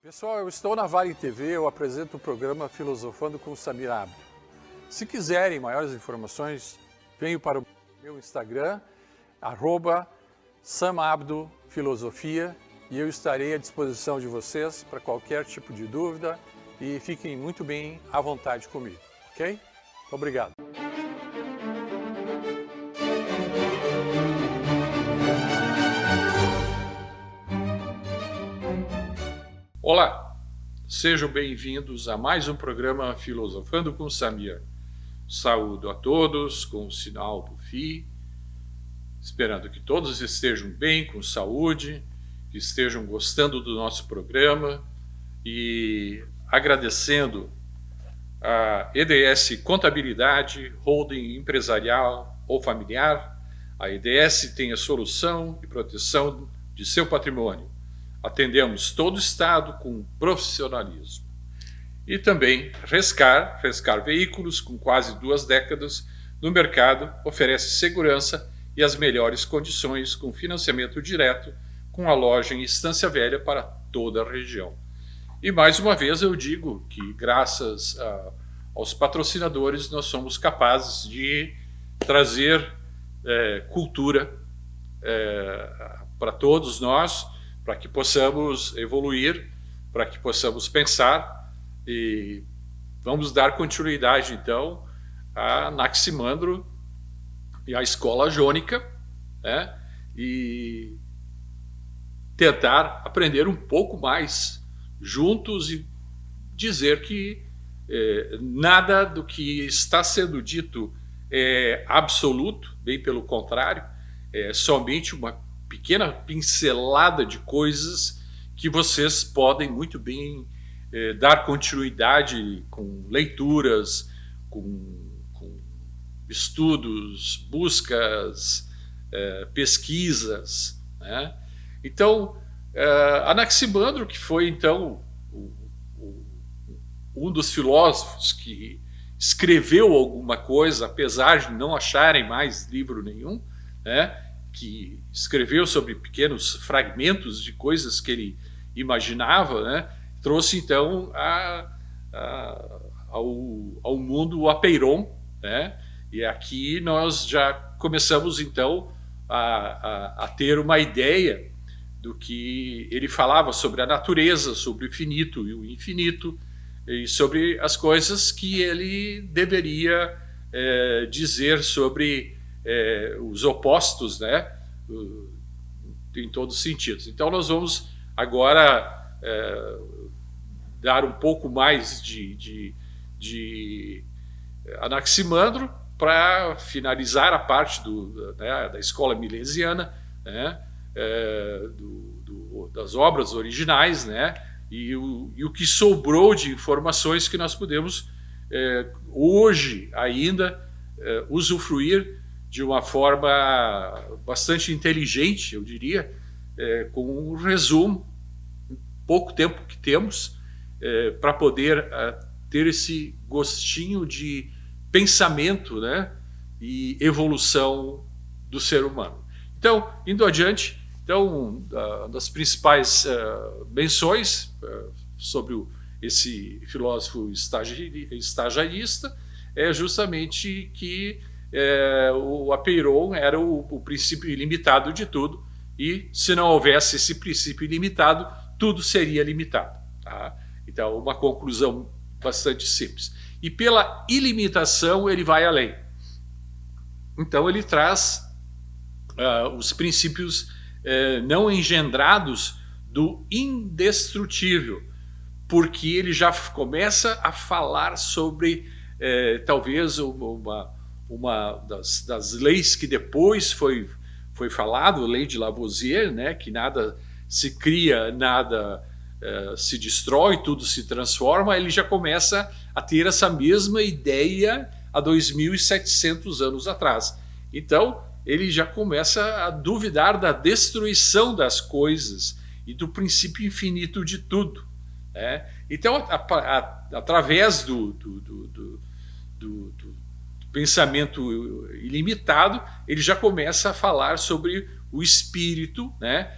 Pessoal, eu estou na Vale TV, eu apresento o programa Filosofando com Samir Abdo. Se quiserem maiores informações, venham para o meu Instagram, @samabdofilosofia, e eu estarei à disposição de vocês para qualquer tipo de dúvida e fiquem muito bem à vontade comigo, ok? Obrigado. Olá, sejam bem-vindos a mais um programa Filosofando com Samir. Saúdo a todos com o sinal do Fi, esperando que todos estejam bem, com saúde, que estejam gostando do nosso programa e agradecendo a EDS Contabilidade, Holding Empresarial ou Familiar. A EDS tem a solução e proteção de seu patrimônio. Atendemos todo o Estado com profissionalismo. E também Rescar Veículos, com quase 2 décadas no mercado, oferece segurança e as melhores condições com financiamento direto, com a loja em Estância Velha para toda a região. E mais uma vez eu digo que graças aos patrocinadores nós somos capazes de trazer cultura para todos nós, para que possamos evoluir, para que possamos pensar, e vamos dar continuidade então a Anaximandro e a Escola Jônica, né? E tentar aprender um pouco mais juntos e dizer que nada do que está sendo dito é absoluto, bem pelo contrário, é somente uma pequena pincelada de coisas que vocês podem muito bem dar continuidade com leituras, com estudos, buscas, pesquisas, né? Então, Anaximandro, que foi então um dos filósofos que escreveu alguma coisa, apesar de não acharem mais livro nenhum, né? Que escreveu sobre pequenos fragmentos de coisas que ele imaginava, né? Trouxe então ao mundo o apeiron, né? E aqui nós já começamos então a ter uma ideia do que ele falava sobre a natureza, sobre o finito e o infinito, e sobre as coisas que ele deveria dizer sobre os opostos, né? Em todos os sentidos. Então nós vamos agora dar um pouco mais de Anaximandro para finalizar a parte da escola milesiana, né? Das obras originais, né? E o que sobrou de informações que nós podemos hoje ainda usufruir de uma forma bastante inteligente, eu diria, com um resumo, pouco tempo que temos, para poder ter esse gostinho de pensamento, né, e evolução do ser humano. Então, indo adiante, então, das principais menções sobre esse filósofo estagiarista é justamente que o apeiron era o princípio ilimitado de tudo, e se não houvesse esse princípio ilimitado, tudo seria limitado, tá? Então, uma conclusão bastante simples. E pela ilimitação ele vai além. Então ele traz os princípios não engendrados do indestrutível, porque ele já começa a falar sobre talvez uma das leis que depois foi falado, a lei de Lavoisier, né, que nada se cria, nada se destrói, tudo se transforma. Ele já começa a ter essa mesma ideia há 2.700 anos atrás. Então, ele já começa a duvidar da destruição das coisas e do princípio infinito de tudo, né? Então, através do pensamento ilimitado, ele já começa a falar sobre o espírito, né?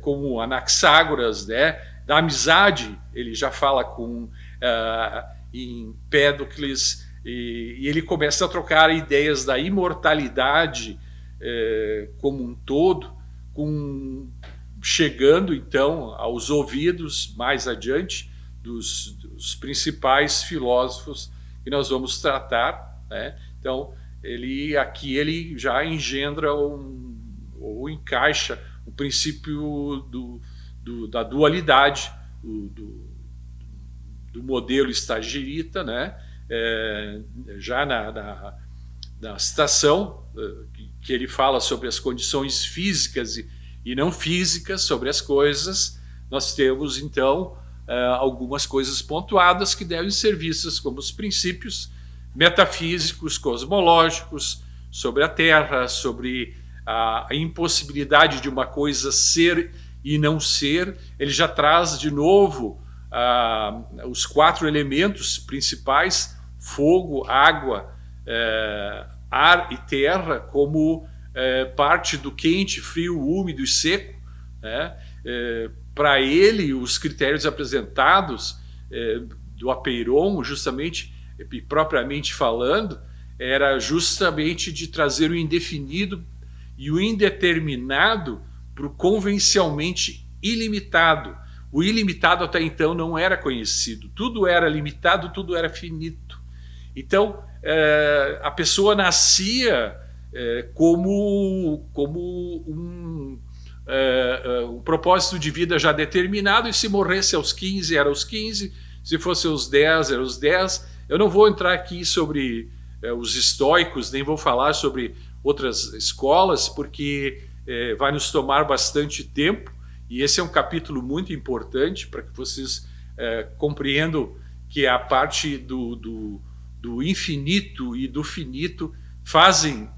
Como Anaxágoras, né? Da amizade, ele já fala com em Empédocles, e ele começa a trocar ideias da imortalidade como um todo, chegando então aos ouvidos mais adiante dos principais filósofos que nós vamos tratar, né? Então aqui ele já engendra ou encaixa o princípio da dualidade do modelo stagirita, né? Já na citação que ele fala sobre as condições físicas e não físicas, sobre as coisas, nós temos então algumas coisas pontuadas que devem ser vistas como os princípios metafísicos, cosmológicos, sobre a Terra, sobre a impossibilidade de uma coisa ser e não ser. Ele já traz de novo os 4 elementos principais: fogo, água, ar e terra, como parte do quente, frio, úmido e seco, né? Para ele, os critérios apresentados do Apeiron, justamente e propriamente falando, era justamente de trazer o indefinido e o indeterminado para o convencialmente ilimitado. O ilimitado até então não era conhecido, tudo era limitado, tudo era finito. Então a pessoa nascia como um propósito de vida já determinado, e se morresse aos 15 era aos 15, se fosse aos 10 era aos 10. Eu não vou entrar aqui sobre os estoicos, nem vou falar sobre outras escolas, porque vai nos tomar bastante tempo, e esse é um capítulo muito importante para que vocês compreendam que a parte do infinito e do finito fazem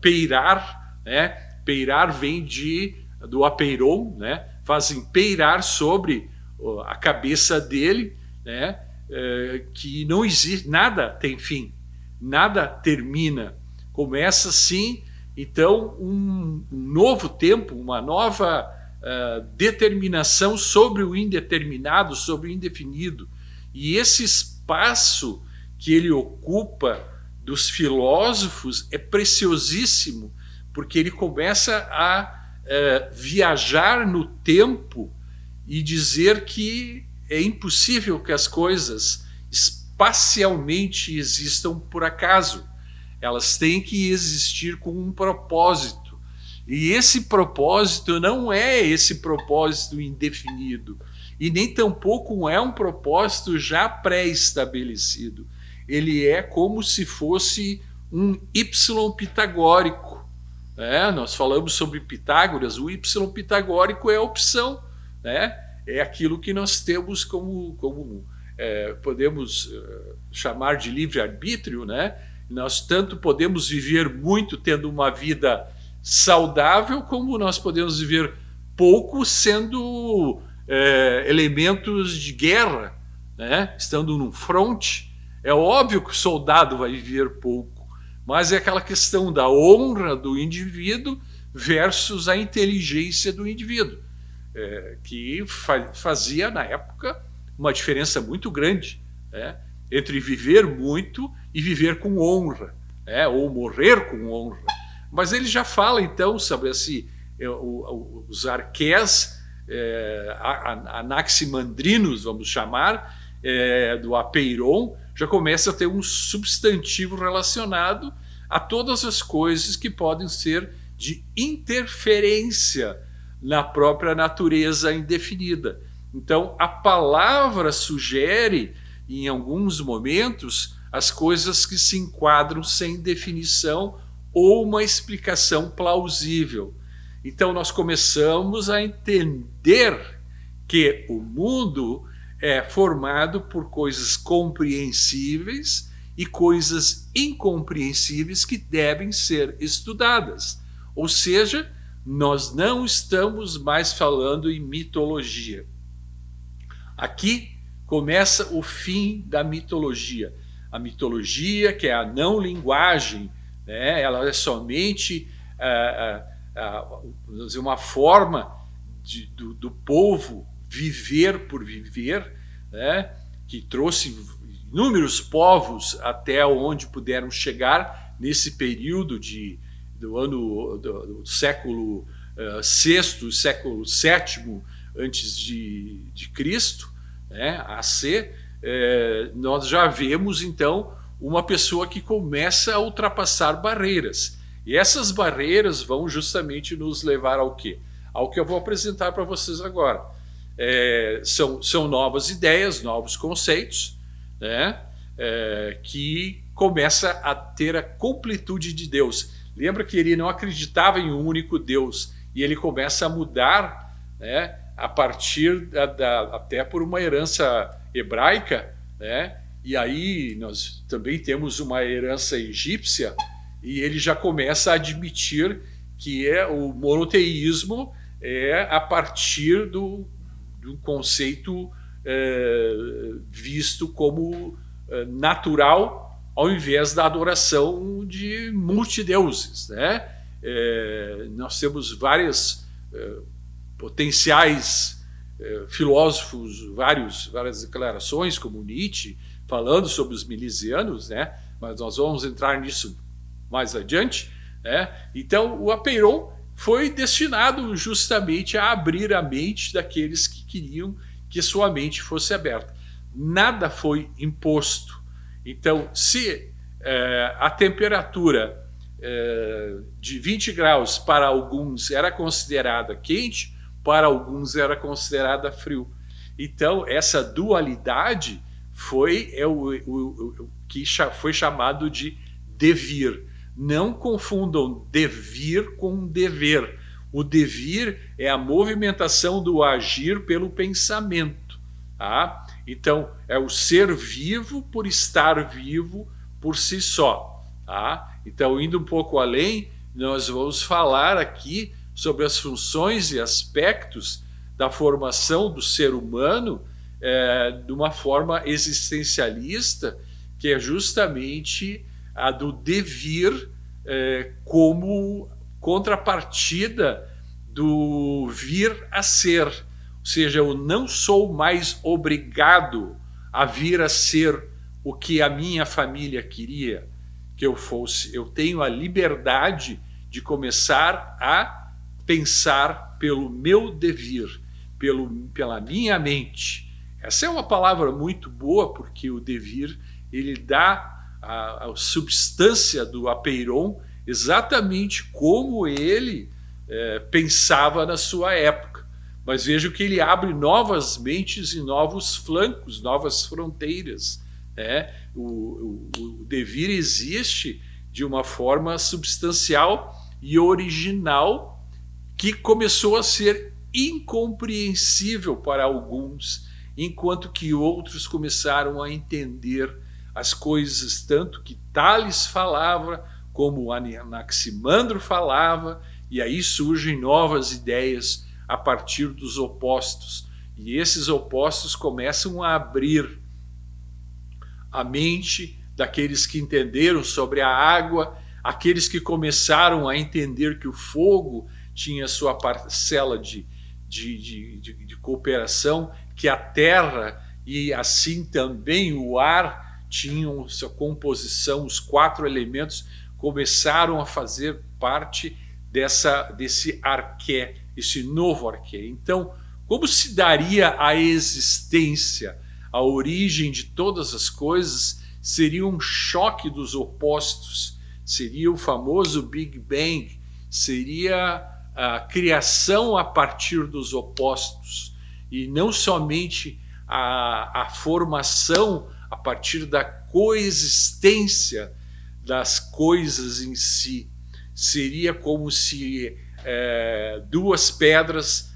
peirar, né? Peirar vem do apeiron, né? Fazem peirar sobre a cabeça dele, né? Que não existe, nada tem fim, nada termina. Começa sim, então, um novo tempo, uma nova determinação sobre o indeterminado, sobre o indefinido. E esse espaço que ele ocupa dos filósofos é preciosíssimo, porque ele começa a viajar no tempo e dizer que é impossível que as coisas espacialmente existam por acaso. Elas têm que existir com um propósito. E esse propósito não é esse propósito indefinido, e nem tampouco é um propósito já pré-estabelecido. Ele é como se fosse um Y pitagórico. Nós falamos sobre Pitágoras, o Y pitagórico é a opção, né? É aquilo que nós temos como podemos chamar de livre-arbítrio, né? Nós tanto podemos viver muito tendo uma vida saudável, como nós podemos viver pouco sendo elementos de guerra, né? Estando num fronte. É óbvio que o soldado vai viver pouco, mas é aquela questão da honra do indivíduo versus a inteligência do indivíduo, que fazia, na época, uma diferença muito grande, né? Entre viver muito e viver com honra, ou morrer com honra. Mas ele já fala, então, sobre os arqués anaximandrinos, vamos chamar, do Apeiron, já começa a ter um substantivo relacionado a todas as coisas que podem ser de interferência na própria natureza indefinida. Então, a palavra sugere, em alguns momentos, as coisas que se enquadram sem definição ou uma explicação plausível. Então, nós começamos a entender que o mundo é formado por coisas compreensíveis e coisas incompreensíveis que devem ser estudadas. Ou seja, nós não estamos mais falando em mitologia. Aqui começa o fim da mitologia. A mitologia, que é a não linguagem, né? Ela é somente uma forma do povo viver por viver, né, que trouxe inúmeros povos até onde puderam chegar nesse período do século VI, século VII antes de Cristo, né, AC, nós já vemos então uma pessoa que começa a ultrapassar barreiras. E essas barreiras vão justamente nos levar ao quê? Ao que eu vou apresentar para vocês agora. São novas ideias, novos conceitos, né, que começa a ter a completude de Deus. Lembra que ele não acreditava em um único Deus, e ele começa a mudar, né, a partir até por uma herança hebraica, né, e aí nós também temos uma herança egípcia, e ele já começa a admitir que o monoteísmo a partir do conceito visto como natural, ao invés da adoração de multideuses, né? Nós temos vários potenciais filósofos, várias declarações, como Nietzsche, falando sobre os milesianos, né? Mas nós vamos entrar nisso mais adiante, né? Então o Apeiron foi destinado justamente a abrir a mente daqueles que queriam que sua mente fosse aberta. Nada foi imposto. Então, se a temperatura de 20 graus para alguns era considerada quente, para alguns era considerada frio. Então, essa dualidade foi o que foi chamado de devir. Não confundam devir com dever. O devir é a movimentação do agir pelo pensamento. Tá? Então, é o ser vivo por estar vivo por si só. Tá? Então, indo um pouco além, nós vamos falar aqui sobre as funções e aspectos da formação do ser humano de uma forma existencialista, que é justamente a do devir como contrapartida do vir a ser. Ou seja, eu não sou mais obrigado a vir a ser o que a minha família queria que eu fosse. Eu tenho a liberdade de começar a pensar pelo meu devir, pela minha mente. Essa é uma palavra muito boa, porque o devir ele dá a substância do Apeiron exatamente como ele pensava na sua época. Mas vejo que ele abre novas mentes e novos flancos, novas fronteiras. Né? O devir existe de uma forma substancial e original que começou a ser incompreensível para alguns, enquanto que outros começaram a entender as coisas tanto que Tales falava, como Anaximandro falava, e aí surgem novas ideias a partir dos opostos. E esses opostos começam a abrir a mente daqueles que entenderam sobre a água, aqueles que começaram a entender que o fogo tinha sua parcela de cooperação, que a terra e assim também o ar tinham sua composição, os 4 elementos começaram a fazer parte desse arqué, esse novo arqué. Então, como se daria a existência, a origem de todas as coisas? Seria um choque dos opostos, seria o famoso Big Bang, seria a criação a partir dos opostos, e não somente a formação a partir da coexistência das coisas em si. Seria como se 2 pedras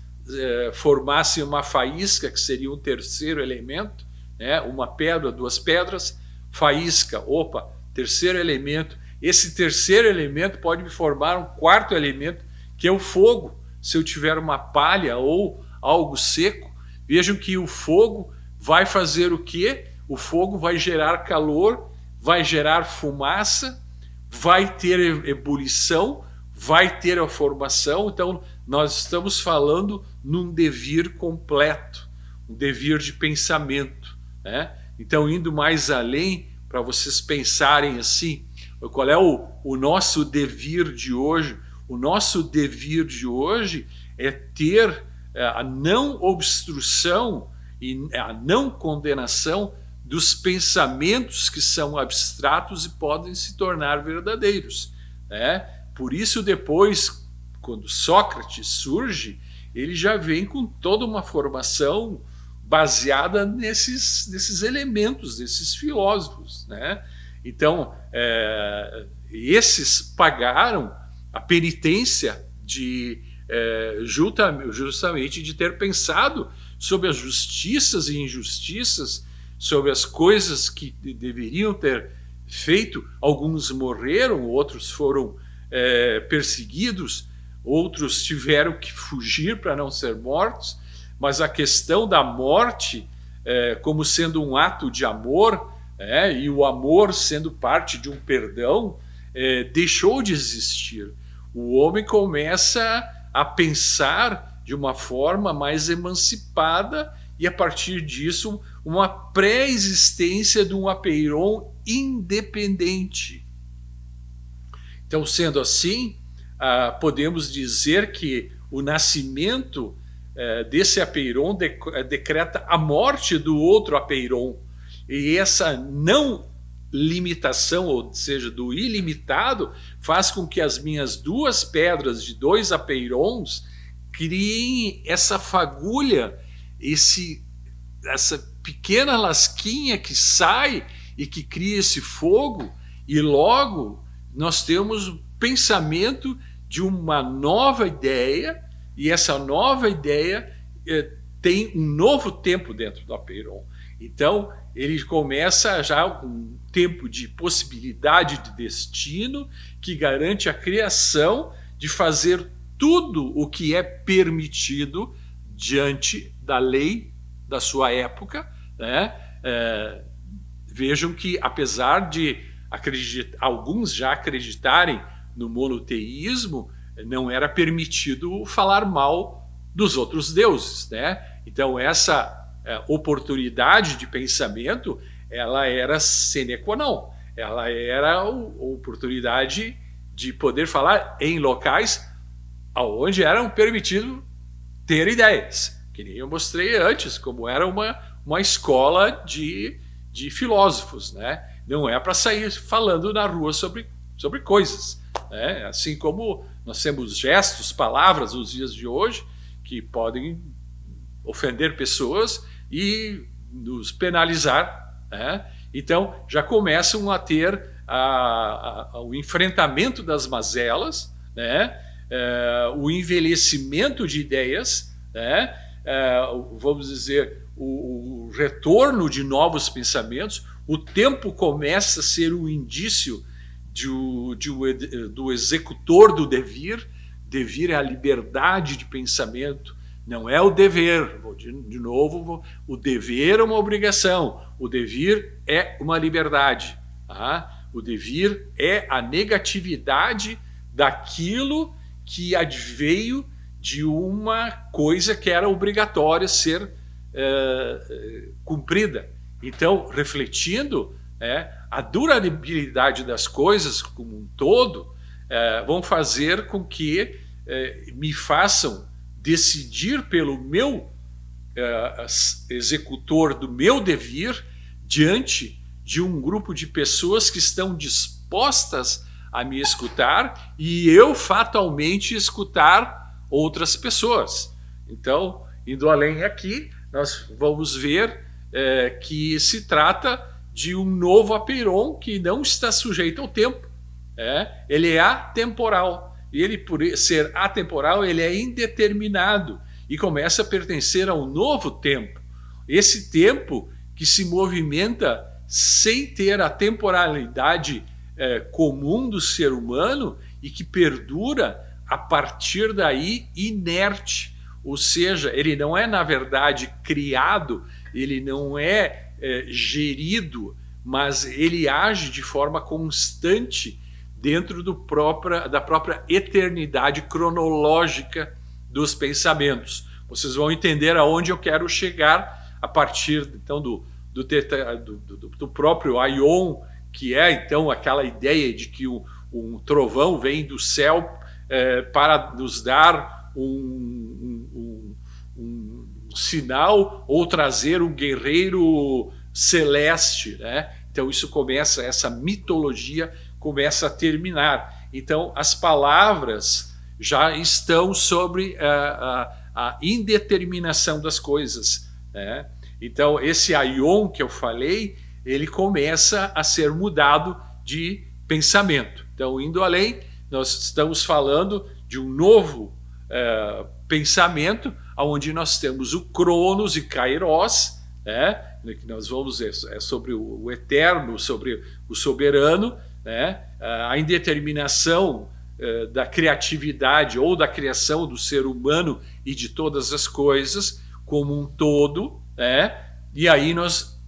formassem uma faísca, que seria um terceiro elemento, né? Uma pedra, 2 pedras, faísca, opa, terceiro elemento. Esse terceiro elemento pode me formar um 4º elemento, que é o fogo, se eu tiver uma palha ou algo seco. Vejam que o fogo vai fazer o quê? O fogo vai gerar calor, vai gerar fumaça, vai ter ebulição, vai ter a formação. Então, nós estamos falando num devir completo. um devir de pensamento, né? Então, indo mais além, para vocês pensarem assim, qual é o nosso devir de hoje? O nosso devir de hoje é ter a não obstrução e a não condenação dos pensamentos que são abstratos e podem se tornar verdadeiros, né? Por isso, depois, quando Sócrates surge, ele já vem com toda uma formação baseada nesses elementos, desses filósofos, né? Então, esses pagaram a penitência de justamente de ter pensado sobre as justiças e injustiças, sobre as coisas que deveriam ter feito. Alguns morreram, outros foram perseguidos, outros tiveram que fugir para não ser mortos, mas a questão da morte como sendo um ato de amor, e o amor sendo parte de um perdão, deixou de existir. O homem começa a pensar de uma forma mais emancipada e, a partir disso, uma pré-existência de um apeiron independente. Então, sendo assim, podemos dizer que o nascimento desse apeiron decreta a morte do outro apeiron. E essa não limitação, ou seja, do ilimitado, faz com que as minhas duas pedras de dois apeirons criem essa fagulha, essa pequena lasquinha que sai e que cria esse fogo, e logo nós temos o pensamento de uma nova ideia, e essa nova ideia tem um novo tempo dentro do apeiron. Então, ele começa já um tempo de possibilidade de destino que garante a criação de fazer tudo o que é permitido diante da lei da sua época, né? Vejam que, apesar de alguns já acreditarem no monoteísmo, não era permitido falar mal dos outros deuses, né? Então, essa oportunidade de pensamento, ela era sine qua non, ela era a oportunidade de poder falar em locais onde era permitido ter ideias, que nem eu mostrei antes, como era uma escola de filósofos, né? Não é para sair falando na rua sobre coisas, né? Assim como nós temos gestos, palavras nos dias de hoje que podem ofender pessoas e nos penalizar, né? Então já começam a ter o enfrentamento das mazelas, né? O envelhecimento de ideias, né? Vamos dizer, o retorno de novos pensamentos. O tempo começa a ser um indício do executor do devir. Devir é a liberdade de pensamento, não é o dever. De novo, o dever é uma obrigação, o devir é uma liberdade. Tá? O devir é a negatividade daquilo que adveio de uma coisa que era obrigatória ser cumprida. Então, refletindo, a durabilidade das coisas como um todo vão fazer com que me façam decidir pelo meu executor do meu devir diante de um grupo de pessoas que estão dispostas a me escutar e eu fatalmente escutar outras pessoas. Então, indo além aqui, nós vamos ver que se trata de um novo apeiron que não está sujeito ao tempo. Ele é atemporal. E ele, por ser atemporal, ele é indeterminado e começa a pertencer a um novo tempo. Esse tempo que se movimenta sem ter a temporalidade comum do ser humano e que perdura a partir daí inerte. Ou seja, ele não é, na verdade, criado, ele não é gerido, mas ele age de forma constante dentro da própria eternidade cronológica dos pensamentos. Vocês vão entender aonde eu quero chegar a partir então do próprio Aion, que é então aquela ideia de que um trovão vem do céu para nos dar um sinal ou trazer um guerreiro celeste, né? Então isso começa, essa mitologia começa a terminar. Então as palavras já estão sobre a indeterminação das coisas, né? Então esse Aion que eu falei, ele começa a ser mudado de pensamento. Então, indo além, nós estamos falando de um novo pensamento, onde nós temos o Cronos e Kairos, né? Que nós vamos sobre o eterno, sobre o soberano, né? A indeterminação da criatividade ou da criação do ser humano e de todas as coisas como um todo, né? E aí nós,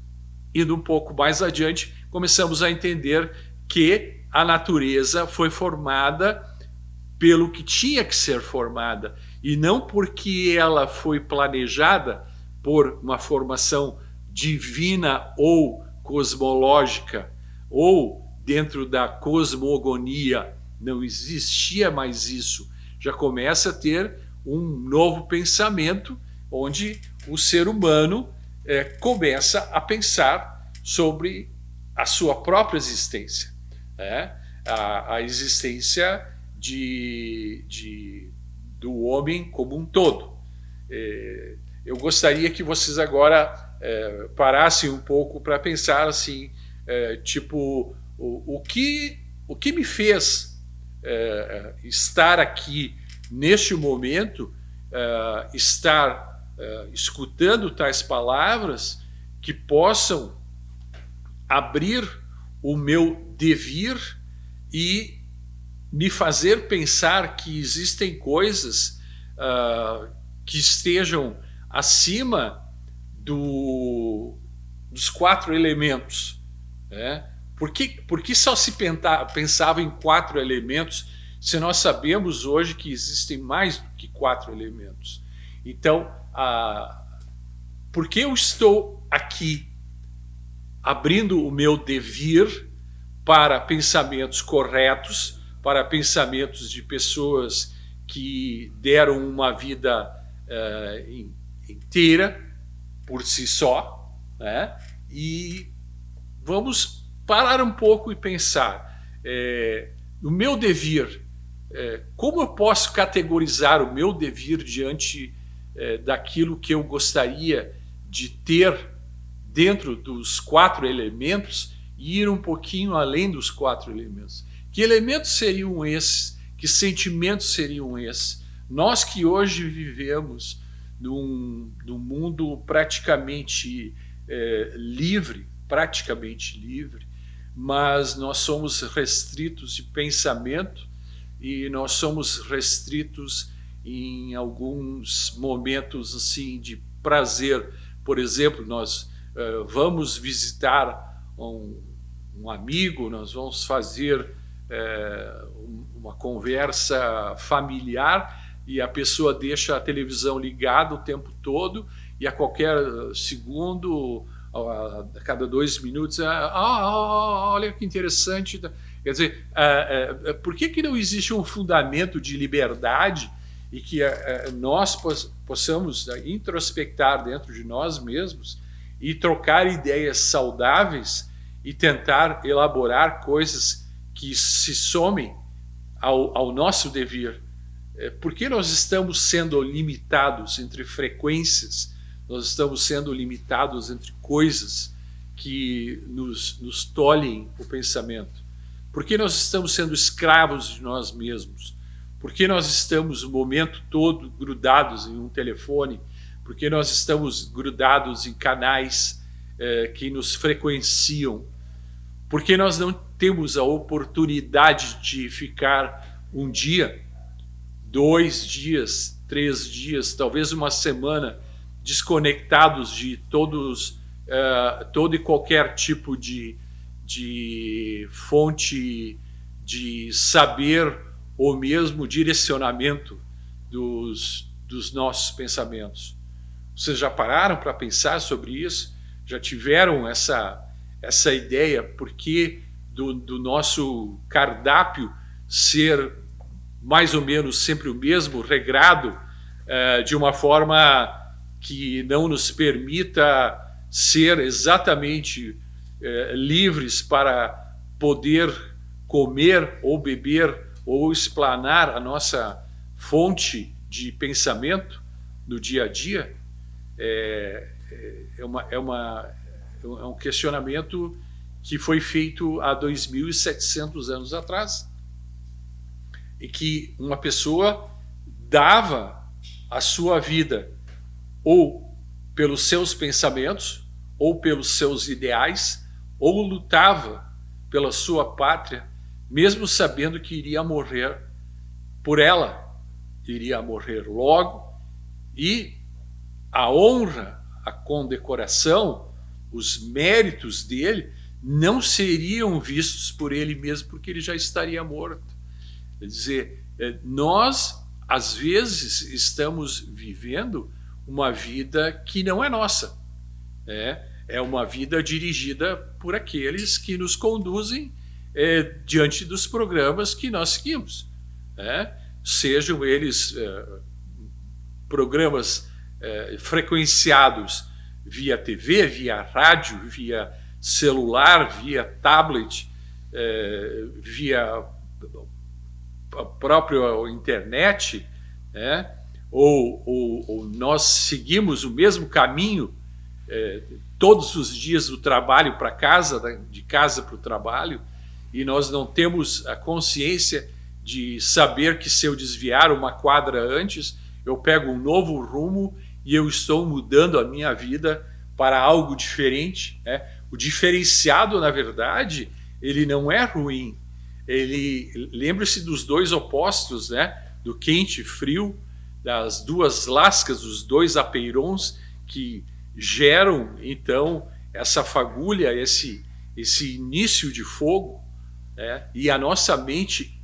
indo um pouco mais adiante, começamos a entender que a natureza foi formada pelo que tinha que ser formada e não porque ela foi planejada por uma formação divina ou cosmológica ou dentro da cosmogonia. Não existia mais isso. Já começa a ter um novo pensamento onde o ser humano começa a pensar sobre a sua própria existência, né? A existência do homem como um todo. Eu gostaria que vocês agora parassem um pouco para pensar assim, tipo, o que me fez estar aqui neste momento, estar escutando tais palavras que possam abrir o meu devir e me fazer pensar que existem coisas que estejam acima dos 4 elementos, né? Por que só se pensava em 4 elementos se nós sabemos hoje que existem mais do que 4 elementos? Então, por que eu estou aqui abrindo o meu devir para pensamentos corretos, para pensamentos de pessoas que deram uma vida inteira por si só, né? E vamos parar um pouco e pensar, no meu devir, como eu posso categorizar o meu devir diante daquilo que eu gostaria de ter dentro dos 4 elementos e ir um pouquinho além dos 4 elementos. Que elementos seriam esses? Que sentimentos seriam esses? Nós que hoje vivemos num mundo praticamente livre, mas nós somos restritos de pensamento e nós somos restritos em alguns momentos assim de prazer. Por exemplo, nós vamos visitar um amigo, nós vamos fazer uma conversa familiar e a pessoa deixa a televisão ligada o tempo todo e a qualquer segundo, a cada 2 minutos, olha que interessante. Quer dizer, por que não existe um fundamento de liberdade e que nós possamos introspectar dentro de nós mesmos e trocar ideias saudáveis e tentar elaborar coisas que se somem ao nosso devir? Por que nós estamos sendo limitados entre frequências? Nós estamos sendo limitados entre coisas que nos tolhem o pensamento. Por que nós estamos sendo escravos de nós mesmos? Por que nós estamos o momento todo grudados em um telefone? Por que nós estamos grudados em canais que nos frequenciam? Por que nós não temos a oportunidade de ficar um dia, 2 dias, 3 dias, talvez uma semana, desconectados de todo e qualquer tipo de fonte de saber ou mesmo direcionamento dos nossos pensamentos? Vocês já pararam para pensar sobre isso? Já tiveram essa ideia? Por que do nosso cardápio ser mais ou menos sempre o mesmo, regrado, de uma forma que não nos permita ser exatamente livres para poder comer ou beber ou explanar a nossa fonte de pensamento no dia a dia? É um questionamento que foi feito há 2.700 anos atrás, e que uma pessoa dava a sua vida ou pelos seus pensamentos, ou pelos seus ideais, ou lutava pela sua pátria, mesmo sabendo que iria morrer por ela, iria morrer logo, e a honra, a condecoração, os méritos dele não seriam vistos por ele mesmo, porque ele já estaria morto. Quer dizer, nós, às vezes, estamos vivendo uma vida que não é nossa. É uma vida dirigida por aqueles que nos conduzem diante dos programas que nós seguimos. Sejam eles programas frequenciados via TV, via rádio, via celular, via tablet, via a própria internet, ou nós seguimos o mesmo caminho todos os dias do trabalho para casa, de casa para o trabalho, e nós não temos a consciência de saber que se eu desviar uma quadra antes, eu pego um novo rumo e eu estou mudando a minha vida para algo diferente. O diferenciado, na verdade, ele não é ruim. Lembre-se dos dois opostos, do quente e frio, das duas lascas, dos dois apeirons que geram, então, essa fagulha, esse início de fogo, e a nossa mente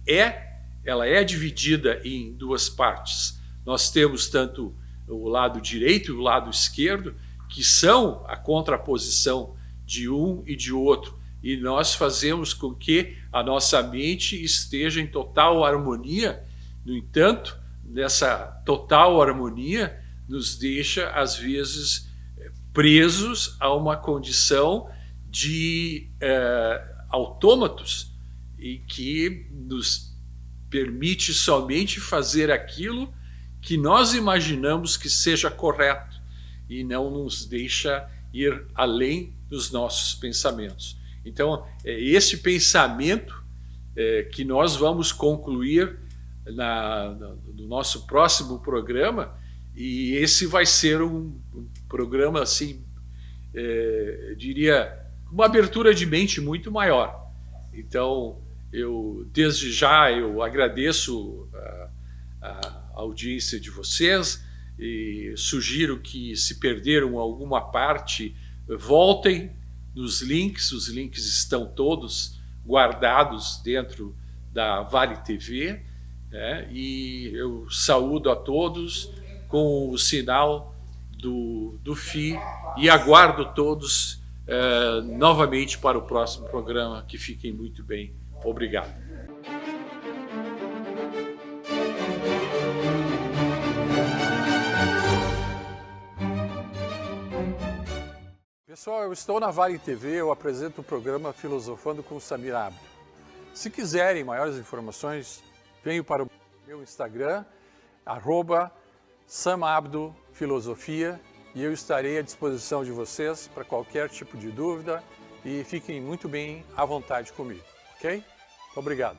ela é dividida em duas partes. Nós temos tanto o lado direito e o lado esquerdo, que são a contraposição de um e de outro, e nós fazemos com que a nossa mente esteja em total harmonia. No entanto, nessa total harmonia nos deixa, às vezes, presos a uma condição de autômatos, e que nos permite somente fazer aquilo que nós imaginamos que seja correto, e não nos deixa ir além dos nossos pensamentos. Então, é esse pensamento que nós vamos concluir no nosso próximo programa, e esse vai ser um programa, assim, diria, uma abertura de mente muito maior. Então, desde já, eu agradeço a audiência de vocês, e sugiro que, se perderam alguma parte, voltem nos links. Os links estão todos guardados dentro da Vale TV, e eu saúdo a todos com o sinal do FI, e aguardo todos novamente para o próximo programa. Que fiquem muito bem. Obrigado. Pessoal, eu estou na Vale TV, eu apresento o programa Filosofando com Samir Abdo. Se quiserem maiores informações, venham para o meu Instagram, @samabdofilosofia, e eu estarei à disposição de vocês para qualquer tipo de dúvida, e fiquem muito bem à vontade comigo, ok? Obrigado.